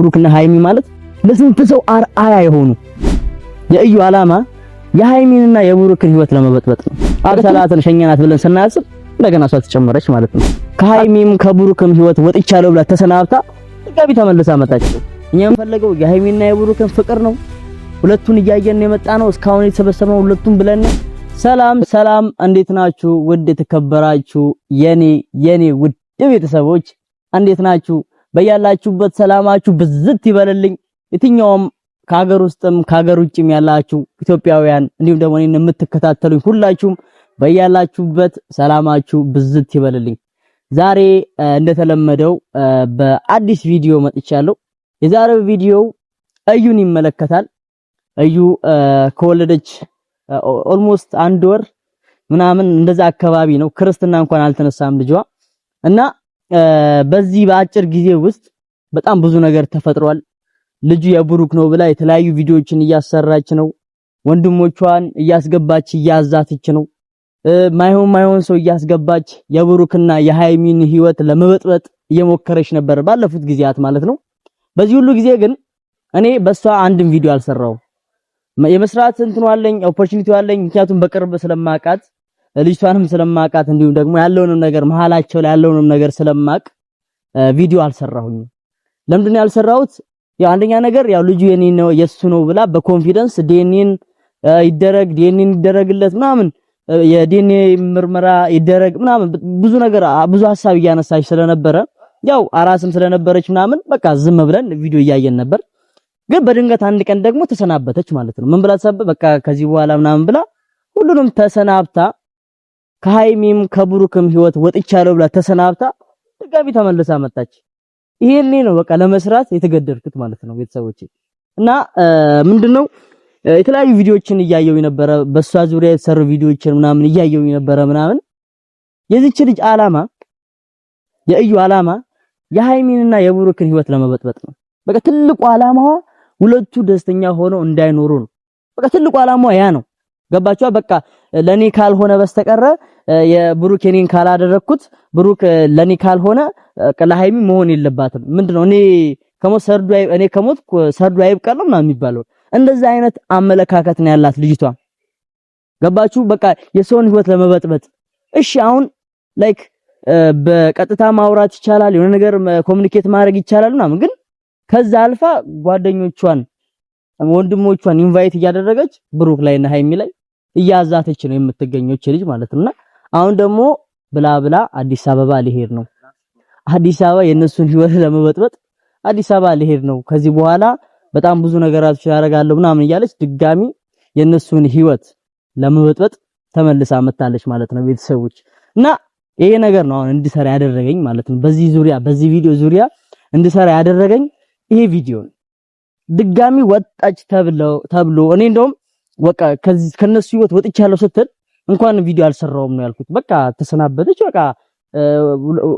ብሩክና ሃይሚ ማለት ለስንት ሰው አርአያ የሆኑ የእዩ ዓላማ የሃይሚንና የብሩክን ህይወት ለመበጥበጥ ነው። ሰላትን ሸኛናት ብለን ስናስብ እንደገና እሷ ተጨመረች ማለት ነው። ከሃይሚም ከብሩክም ህይወት ወጥቻለሁ ብላ ተሰናብታ ድጋሚ ተመልሳ መጣች። እኛ የምንፈልገው የሃይሚና የብሩክን ፍቅር ነው። ሁለቱን እያየን የመጣ ነው። እስካሁን የተሰበሰበው ሁለቱን ብለን ሰላም እንዴት ናችሁ? ውድ የተከበራችሁ የኔ ውድ ቤተሰቦች እንዴት ናችሁ? በያላችሁበት ሰላማችሁ ብዝት ይበልልኝ። የትኛውም ከሀገር ውስጥም ከሀገር ውጭም ያላችሁ ኢትዮጵያውያን እንዲሁም ደግሞ እኔን የምትከታተሉኝ ሁላችሁም በያላችሁበት ሰላማችሁ ብዝት ይበልልኝ። ዛሬ እንደተለመደው በአዲስ ቪዲዮ መጥቻለሁ። የዛሬው ቪዲዮ እዩን ይመለከታል። እዩ ከወለደች ኦልሞስት አንድ ወር ምናምን እንደዛ አካባቢ ነው። ክርስትና እንኳን አልተነሳም ልጇ እና በዚህ በአጭር ጊዜ ውስጥ በጣም ብዙ ነገር ተፈጥሯል። ልጁ የብሩክ ነው ብላ የተለያዩ ቪዲዮዎችን እያሰራች ነው። ወንድሞቿን እያስገባች እያዛተች ነው። ማይሆን ሰው እያስገባች የብሩክና የሃይሚን ህይወት ለመበጥበጥ እየሞከረች ነበር ባለፉት ጊዜያት ማለት ነው። በዚህ ሁሉ ጊዜ ግን እኔ በሷ አንድም ቪዲዮ አልሰራው። የመስራት እንትኑ አለኝ፣ ኦፖርቹኒቲው አለኝ። ምክንያቱም በቅርብ ስለማቃት ልጅቷንም ስለማቃት እንዲሁም ደግሞ ያለውንም ነገር መሃላቸው ላይ ያለውንም ነገር ስለማቅ ቪዲዮ አልሰራሁኝ። ለምንድን ነው ያልሰራሁት? ያው አንደኛ ነገር ያው ልጁ የኔ ነው የሱ ነው ብላ በኮንፊደንስ ዲኤንኤን ይደረግለት ምናምን የዲኤንኤ ምርመራ ይደረግ ምናምን ብዙ ነገር ብዙ ሐሳብ እያነሳች ስለነበረ ያው አራስም ስለነበረች ምናምን በቃ ዝም ብለን ቪዲዮ እያየን ነበር። ግን በድንገት አንድ ቀን ደግሞ ተሰናበተች ማለት ነው። ምን ብላ ተሰበ በቃ ከዚህ በኋላ ምናምን ብላ ሁሉንም ተሰናብታ ከሃይሚም ከብሩክም ህይወት ወጥቻለሁ ብላ ተሰናብታ ድጋሚ ተመልሳ መጣች። ይሄኔ ነው በቃ ለመስራት የተገደድኩት ማለት ነው ቤተሰቦቼ። እና ምንድነው የተለያዩ ቪዲዮዎችን እያየው የነበረ በሷ ዙሪያ የተሰሩ ቪዲዮዎችን ምናምን እያየው የነበረ ምናምን የዚች ልጅ ዓላማ የእዩ ዓላማ የሃይሚንና የብሩክን ህይወት ለመበጥበጥ ነው። በቃ ትልቁ ዓላማዋ ሁለቱ ደስተኛ ሆነው እንዳይኖሩ ነው። በቃ ትልቁ ዓላማዋ ያ ነው። ገባችኋ? በቃ ለኔ ካልሆነ በስተቀረ የብሩክ የኔን ካላደረኩት ብሩክ ለኔ ካልሆነ ለሃይሚ መሆን የለባትም። ምንድነው እኔ ከሞት ሰርዱ አይብቀል ነው የሚባለው። እንደዛ አይነት አመለካከት ነው ያላት ልጅቷ። ገባችሁ? በቃ የሰውን ህይወት ለመበጥበጥ። እሺ አሁን ላይክ በቀጥታ ማውራት ይቻላል፣ የሆነ ነገር ኮሙኒኬት ማድረግ ይቻላል ምናምን፣ ግን ከዛ አልፋ ጓደኞቿን ወንድሞቿን ኢንቫይት እያደረገች ብሩክ ላይና ሃይሚ ላይ እያዛተች ነው የምትገኘው ልጅ ማለት ነውና አሁን ደግሞ ብላ አዲስ አበባ ሊሄድ ነው። አዲስ አበባ የነሱን ህይወት ለመበጥበጥ አዲስ አበባ ሊሄድ ነው። ከዚህ በኋላ በጣም ብዙ ነገራት ያደርጋለሁ ምናምን እያለች ድጋሚ የነሱን ህይወት ለመበጥበጥ ተመልሳ መጣለች ማለት ነው ቤተሰቦች። እና ይሄ ነገር ነው አሁን እንድሰራ ያደረገኝ ማለት ነው። በዚህ ቪዲዮ ዙሪያ እንድሰራ ያደረገኝ ይሄ ቪዲዮ ነው። ድጋሚ ወጣች ተብሎ እኔ እንደውም በቃ ከነሱ ህይወት ወጥቻለሁ ስትል እንኳን ቪዲዮ አልሰራውም ነው ያልኩት። በቃ ተሰናበተች። በቃ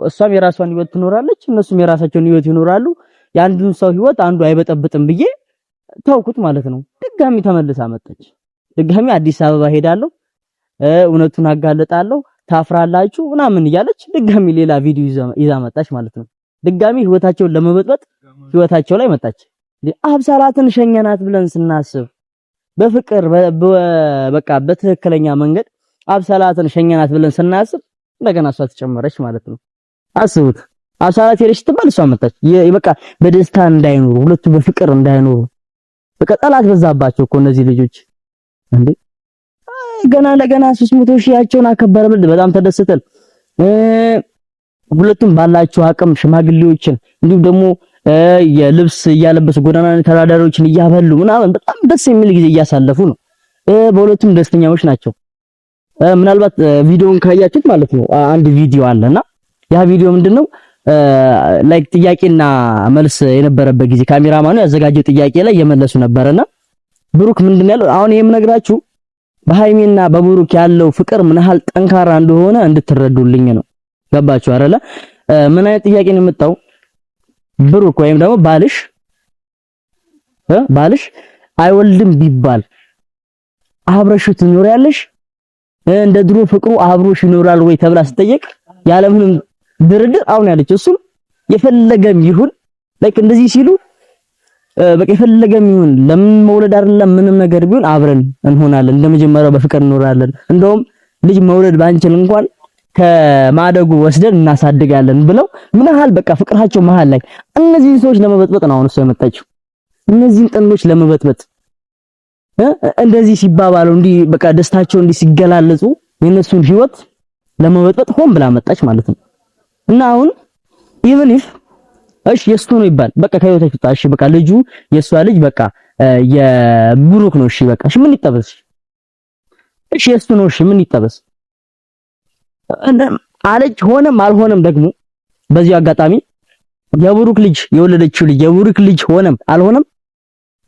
እሷም የራሷን ህይወት ትኖራለች፣ እነሱም የራሳቸውን ህይወት ይኖራሉ። የአንዱን ሰው ህይወት አንዱ አይበጠብጥም ብዬ ተውኩት ማለት ነው። ድጋሚ ተመልሳ መጣች። ድጋሚ አዲስ አበባ ሄዳለሁ፣ እውነቱን አጋለጣለሁ፣ ታፍራላችሁ ምናምን እያለች ድጋሚ ሌላ ቪዲዮ ይዛ መጣች ማለት ነው። ድጋሚ ህይወታቸውን ለመበጥበጥ ህይወታቸው ላይ መጣች። አብሳላትን ሸኘናት ብለን ስናስብ በፍቅር በቃ በትክክለኛ መንገድ አብሳላትን ሸኘናት ብለን ስናስብ እንደገና እሷ ተጨመረች ማለት ነው። አስቡት፣ አብሳላት ሄደች ትባል እሷ መጣች። በቃ በደስታ እንዳይኖሩ ሁለቱ በፍቅር እንዳይኖሩ በቃ ጠላት በዛባቸው እኮ እነዚህ ልጆች እንዴ። ገና ለገና 300 ሺያቸውን አከበረብል። በጣም ተደስተል። ሁለቱም ባላቸው አቅም ሽማግሌዎችን እንዲሁም ደግሞ የልብስ እያለበሱ ጎዳና ተዳዳሪዎችን እያበሉ ምናምን በጣም ደስ የሚል ጊዜ እያሳለፉ ነው። በሁለቱም ደስተኛዎች ናቸው። ምናልባት ቪዲዮውን ካያችሁት ማለት ነው አንድ ቪዲዮ አለና ያ ቪዲዮ ምንድነው ላይክ ጥያቄና መልስ የነበረበት ጊዜ ካሜራማኑ ያዘጋጀው ጥያቄ ላይ የመለሱ ነበርና ብሩክ ምንድነው ያለው? አሁን የምነግራችሁ በሃይሚና በብሩክ ያለው ፍቅር ምን ያህል ጠንካራ እንደሆነ እንድትረዱልኝ ነው። ገባችሁ አይደለ? ምን አይነት ጥያቄ ነው የመጣው? ብሩክ ወይም ደግሞ ባልሽ አይወልድም ቢባል አብረሽ ትኖሪያለሽ? እንደ ድሮ ፍቅሩ አብሮሽ ይኖራል ወይ ተብላ ስትጠየቅ ያለምንም ድርድር አሁን ያለች እሱም የፈለገም ይሁን ላይክ እንደዚህ ሲሉ በቃ የፈለገም ይሁን ለምን መውለድ አይደለም ምንም ነገር ቢሆን አብረን እንሆናለን፣ እንደመጀመሪያው በፍቅር እንኖራለን። እንደውም ልጅ መውለድ ባንችል እንኳን ከማደጉ ወስደን እናሳድጋለን ብለው ምን ያህል በቃ ፍቅራቸው መሃል ላይ እነዚህን ሰዎች ለመበጥበጥ ነው አሁን እሷ የመጣችው። እነዚህን ጥንዶች ለመበጥበጥ እንደዚህ ሲባባሉ እንዲህ በቃ ደስታቸው እንዲህ ሲገላለጹ የነሱን ህይወት ለመበጥበጥ ሆን ብላ መጣች ማለት ነው። እና አሁን ኢቭን ኢፍ እሺ የእሱ ነው ይባል በቃ ከህይወታችሁ ታሽ በቃ ልጁ የእሷ ልጅ በቃ የብሩክ ነው እሺ በቃ እሺ ምን ይጠበስ? እሺ የእሱ ነው እሺ ምን ይጠበስ? አለች ሆነም አልሆነም ደግሞ በዚህ አጋጣሚ የብሩክ ልጅ የወለደችው ልጅ የብሩክ ልጅ ሆነም አልሆነም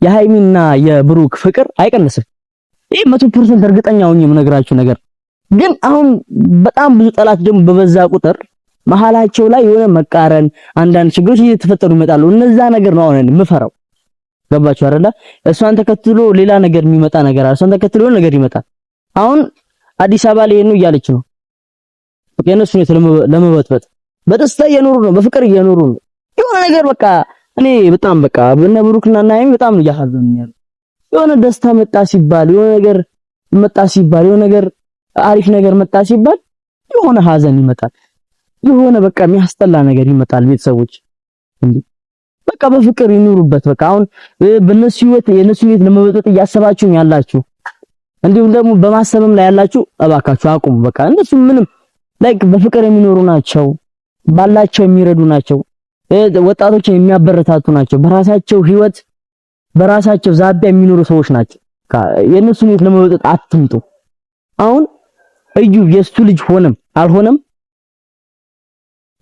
የሃይሚና የብሩክ ፍቅር አይቀንስም። ይሄ 100% እርግጠኛ ሆኜ የምነግራችሁ ነገር ግን አሁን በጣም ብዙ ጠላት ደግሞ በበዛ ቁጥር መሀላቸው ላይ የሆነ መቃረን አንዳንድ ችግሮች እየተፈጠሩ ይመጣሉ። እነዛ ነገር ነው አሁን የምፈራው። ገባችሁ አይደለ? እሷን ተከትሎ ሌላ ነገር የሚመጣ ነገር አለ። እሷን ተከትሎ ነገር ይመጣል። አሁን አዲስ አበባ ላይ ነው እያለች ነው የነሱ ነው ለመበጥበጥ በደስታ እየኖሩ ነው፣ በፍቅር እየኖሩ ነው። የሆነ ነገር በቃ እኔ በጣም በቃ በእነ ብሩክና ሃይሚ በጣም እያሳዘኑኛል። የሆነ ደስታ መጣ ሲባል የሆነ ነገር መጣ ሲባል የሆነ ነገር አሪፍ ነገር መጣ ሲባል የሆነ ሀዘን ይመጣል። የሆነ በቃ የሚያስጠላ ነገር ይመጣል። ቤተሰቦች እንዴ በቃ በፍቅር ይኑሩበት። በቃ አሁን በእነሱ ህይወት የነሱ ህይወት ለመበጥበጥ እያሰባችሁ ያላችሁ እንዲሁም ደግሞ በማሰብም ላይ ያላችሁ እባካችሁ አቁሙ። በቃ እነሱ ምንም ላይክ በፍቅር የሚኖሩ ናቸው፣ ባላቸው የሚረዱ ናቸው፣ ወጣቶችን የሚያበረታቱ ናቸው፣ በራሳቸው ህይወት በራሳቸው ዛቢያ የሚኖሩ ሰዎች ናቸው። የነሱን ህይወት ለመበጥበጥ አትምጡ። አሁን እዩ የሱ ልጅ ሆነም አልሆነም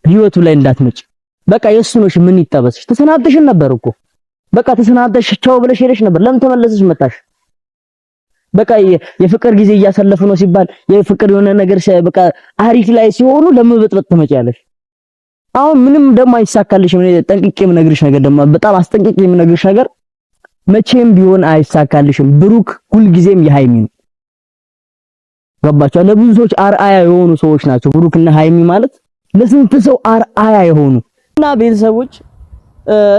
ህይወቱ ላይ እንዳትመጭ። በቃ የሱ ነው። ምን ይጠበስሽ? ተሰናብተሽን ነበር እኮ በቃ ተሰናብተሽ ቻው ብለሽ ሄደሽ ነበር። ለምን ተመለስሽ መጣሽ? በቃ የፍቅር ጊዜ እያሳለፉ ነው ሲባል የፍቅር የሆነ ነገር በቃ አሪፍ ላይ ሲሆኑ ለመበጥበጥ ትመጪያለሽ። አሁን ምንም ደግሞ አይሳካልሽም። ጠንቅቄ የምነግርሽ ነገር ደግሞ በጣም አስጠንቅቄ የምነግርሽ ነገር መቼም ቢሆን አይሳካልሽም። ብሩክ ሁልጊዜም የሃይሚ ነው። ገባችሁ? ለብዙ ሰዎች አርአያ የሆኑ ሰዎች ናቸው ብሩክና ሃይሚ ማለት ለስንት ሰው አርአያ የሆኑ እና ቤተሰቦች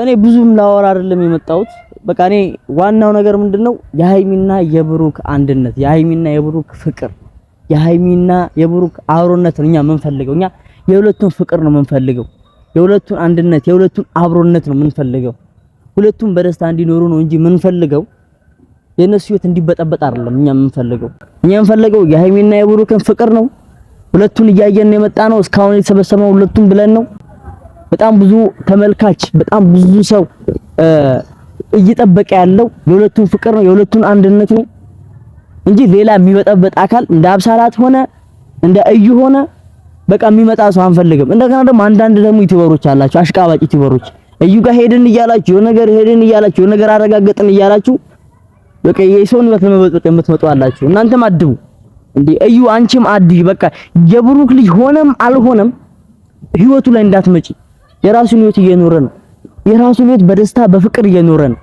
እኔ ብዙም ላወራ አይደለም የመጣሁት። በቃ እኔ ዋናው ነገር ምንድነው የሃይሚና የብሩክ አንድነት፣ የሃይሚና የብሩክ ፍቅር፣ የሃይሚና የብሩክ አብሮነት ነው እኛ የምንፈልገው። እኛ የሁለቱን ፍቅር ነው የምንፈልገው፣ የሁለቱን አንድነት፣ የሁለቱን አብሮነት ነው የምንፈልገው። ሁለቱም በደስታ እንዲኖሩ ነው እንጂ የምንፈልገው የነሱ ህይወት እንዲበጠበጥ አይደለም። እኛ የምንፈልገው የሃይሚና የብሩክን ፍቅር ነው። ሁለቱን እያየን የመጣ ነው። እስካሁን የተሰበሰበው ሁለቱን ብለን ነው። በጣም ብዙ ተመልካች በጣም ብዙ ሰው እየጠበቀ ያለው የሁለቱን ፍቅር ነው፣ የሁለቱን አንድነት ነው እንጂ ሌላ የሚበጠበጥ አካል እንደ አብሳላት ሆነ እንደ እዩ ሆነ በቃ የሚመጣ ሰው አንፈልግም። እንደገና ደግሞ አንዳንድ ደግሞ ዩቲዩበሮች አላችሁ፣ አሽቃባጭ ዩቲዩበሮች እዩ ጋር ሄድን እያላችሁ የሆነ ነገር ሄድን እያላችሁ የሆነ ነገር አረጋገጥን እያላችሁ በቃ የሰውን ህይወት ለመበጥበጥ የምትመጡ አላችሁ። እናንተም አድቡ እንዴ እዩ፣ አንቺም አድይ። በቃ የብሩክ ልጅ ሆነም አልሆነም ህይወቱ ላይ እንዳትመጪ። የራሱን ህይወት እየኖረ ነው። የራሱን ህይወት በደስታ በፍቅር እየኖረ ነው።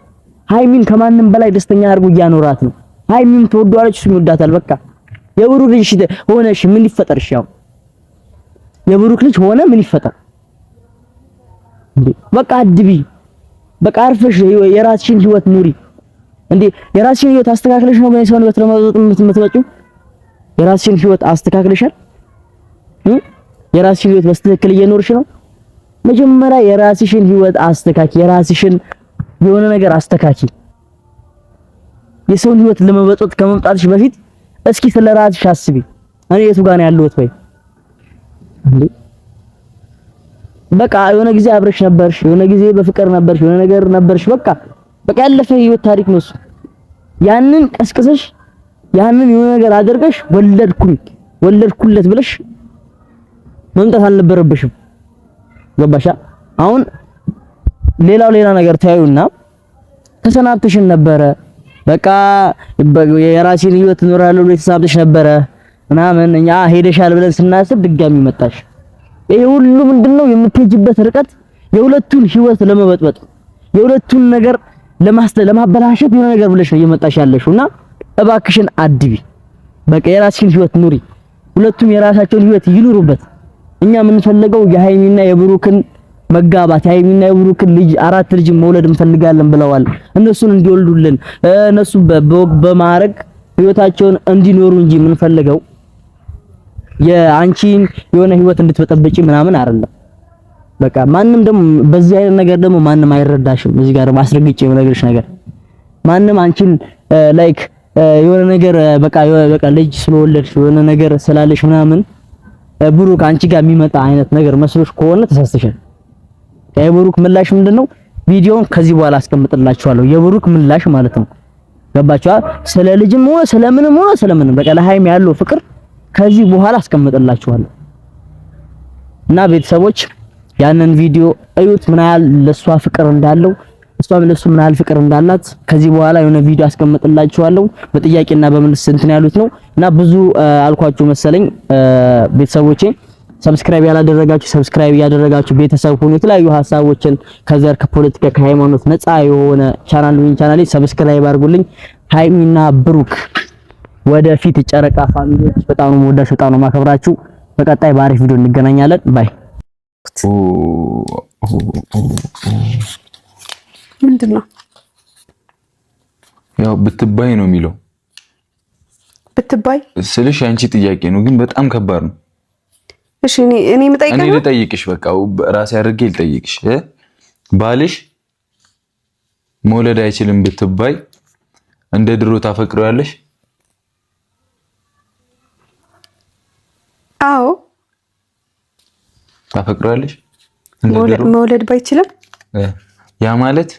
ሃይሚን ከማንም በላይ ደስተኛ አድርጎ እያኖራት ነው። ሃይሚን ተወዷለች፣ እሱም ይወዳታል። በቃ የብሩክ ልጅ ሆነሽ ምን ይፈጠርሽ? ያው የብሩክ ልጅ ሆነ ምን ይፈጠር እንዴ? በቃ አድቢ። በቃ አርፈሽ የራስሽን ህይወት ኑሪ። እንዴ የራስሽን ህይወት አስተካክለሽ ነው በሰው ህይወት ለመወጥ የምትመጪው? የራስሽን ህይወት አስተካክለሻል? የራስሽን ህይወት በስትክክል እየኖርሽ ነው? መጀመሪያ የራስሽን ህይወት አስተካኪ። የራስሽን የሆነ ነገር አስተካኪ። የሰውን ህይወት ለመበጥበጥ ከመምጣትሽ በፊት እስኪ ስለራስሽ አስቢ። እኔ የቱ ጋር ነው ያለሁት ወይ እንዴ? በቃ የሆነ ጊዜ አብረሽ ነበርሽ፣ የሆነ ጊዜ በፍቅር ነበርሽ፣ የሆነ ነገር ነበርሽ። በቃ ያለፈ ህይወት ታሪክ ነው እሱ። ያንን ቀስቅሰሽ ያንን የሆነ ነገር አድርገሽ ወለድኩለት ብለሽ መምጣት አልነበረብሽም። ገባሻ? አሁን ሌላ ነገር ታዩና ተሰናብተሽን ነበረ። በቃ የራስሽን ህይወት እኖራለሁ ብለሽ ተሰናብተሽ ነበረ ምናምን እኛ ሄደሻል ብለን ስናስብ ድጋሚ መጣሽ። ይሄ ሁሉ ምንድነው? የምትሄጂበት ርቀት የሁለቱን ህይወት ለመበጥበጥ የሁለቱን ነገር ለማበላሸት የሆነ ነገር ብለሽ ነው እየመጣሽ ያለሽውና እባክሽን አድቢ። በቃ የራስሽን ህይወት ኑሪ። ሁለቱም የራሳቸውን ህይወት ይኑሩበት። እኛ የምንፈልገው የሃይሚና የብሩክን መጋባት የሀይሚና የብሩክ ልጅ 4 ልጅ መውለድ እንፈልጋለን ብለዋል። እነሱን እንዲወልዱልን እነሱ በማረግ ህይወታቸውን እንዲኖሩ እንጂ የምንፈልገው የአንቺን የሆነ ህይወት እንድትበጠብጪ ምናምን አይደለም። በቃ ማንም ደግሞ በዚህ አይነት ነገር ደግሞ ማንም አይረዳሽም። እዚህ ጋር ማስረግጬ የምነግርሽ ነገር ማንም አንቺን ላይክ የሆነ ነገር በቃ ልጅ ስለወለድሽ የሆነ ነገር ስላለሽ ምናምን ብሩክ አንቺ ጋር የሚመጣ አይነት ነገር መስሎሽ ከሆነ ተሳስተሻል። የብሩክ ምላሽ ምንድነው? ቪዲዮውን ከዚህ በኋላ አስቀምጥላችኋለሁ። የብሩክ ምላሽ ማለት ነው። ገባችኋ? ስለ ልጅም ሆነ ስለምንም በቃ ለሀይሚ ያለው ፍቅር ከዚህ በኋላ አስቀምጥላችኋለሁ እና ቤተሰቦች ያንን ቪዲዮ እዩት። ምን ያህል ለሷ ፍቅር እንዳለው እሷም ለሱ ምን ያህል ፍቅር እንዳላት ከዚህ በኋላ የሆነ ቪዲዮ አስቀምጥላችኋለሁ። በጥያቄና በመልስ እንትን ያሉት ነው እና ብዙ አልኳችሁ መሰለኝ ቤተሰቦቼ። ሰብስክራይብ ያላደረጋችሁ ሰብስክራይብ ያደረጋችሁ ቤተሰብ ሁኑ። የተለያዩ ሀሳቦችን ከዘር ከፖለቲካ ከሃይማኖት ነፃ የሆነ ቻናሌ ሰብስክራይብ አድርጉልኝ። ሃይሚና ብሩክ ወደፊት ጨረቃ ፋሚሊዎች በጣም ነው የምወዳችሁ፣ በጣም ነው የማከብራችሁ። በቀጣይ በአሪፍ ቪዲዮ እንገናኛለን። ባይ። ምንድነው? ያው ብትባይ ነው የሚለው። ብትባይ ስልሽ አንቺ ጥያቄ ነው ግን በጣም ከባድ ነው። እሺ እኔ የምጠይቀው እኔ ልጠይቅሽ፣ በቃ ራሴ አድርጌ ልጠይቅሽ። ባልሽ መውለድ አይችልም ብትባይ እንደ ድሮ ታፈቅሪዋለሽ? አዎ ታፈቅሪዋለሽ? መውለድ ባይችልም ያ ማለት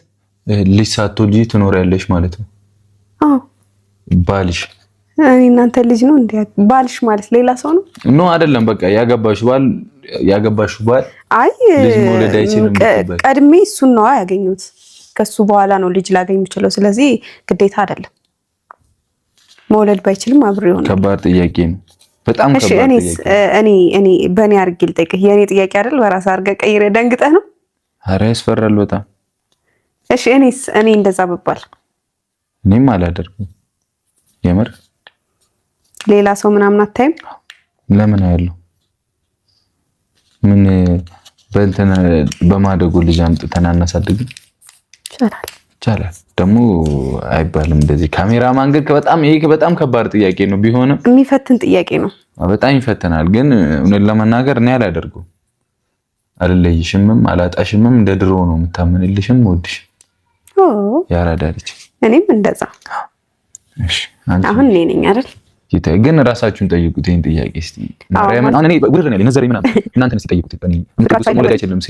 ልጅ ሳትወልጂ ትኖሪያለሽ ማለት ነው። አዎ ባልሽ እናንተ ልጅ ነው እንዴ? ባልሽ ማለት ሌላ ሰው ነው? ኖ አይደለም። በቃ ያገባሽ ባል አይ ልጅ መውለድ አይችልም ብትባይ ቀድሜ እሱን ነው ያገኙት። ከሱ በኋላ ነው ልጅ ላገኝ የምችለው። ስለዚህ ግዴታ አይደለም። መውለድ ባይችልም አብሬው ነው። ከባድ ጥያቄ ነው። በጣም ከባድ ጥያቄ። እኔ በእኔ አድርጌ ልጠይቅህ። የእኔ ጥያቄ አይደል? በራስህ አድርገህ ቀይረህ ደንግጠህ ነው። ኧረ ያስፈራል በጣም። እሺ እኔ እንደዛ ብባል እኔም አላደርግም። የምር ሌላ ሰው ምናምን አታይም? ለምን አያለው? ምን በእንትን በማደጎ ልጅ አምጥተን አናሳድግም? ይቻላል ደግሞ አይባልም እንደዚህ ካሜራማን። ግን በጣም ከባድ ጥያቄ ነው። ቢሆንም የሚፈትን ጥያቄ ነው። በጣም ይፈተናል። ግን እውነት ለመናገር እኔ አላደርገው። አልለይሽምም አላጣሽምም። እንደ ድሮ ነው የምታመንልሽም ወድሽ ያራዳልች። እኔም እንደዛ። እሺ አሁን እኔ ነኝ አይደል? ግን ራሳችሁን ጠይቁት ይሄን ጥያቄ እስቲ። ማርያም እኔ ጉድ ነው ያለኝ ነዘር ምናምን እናንተን እስቲ ጠይቁት። እኔ ምን ተቆጥቶ ሞለዳ አይችልም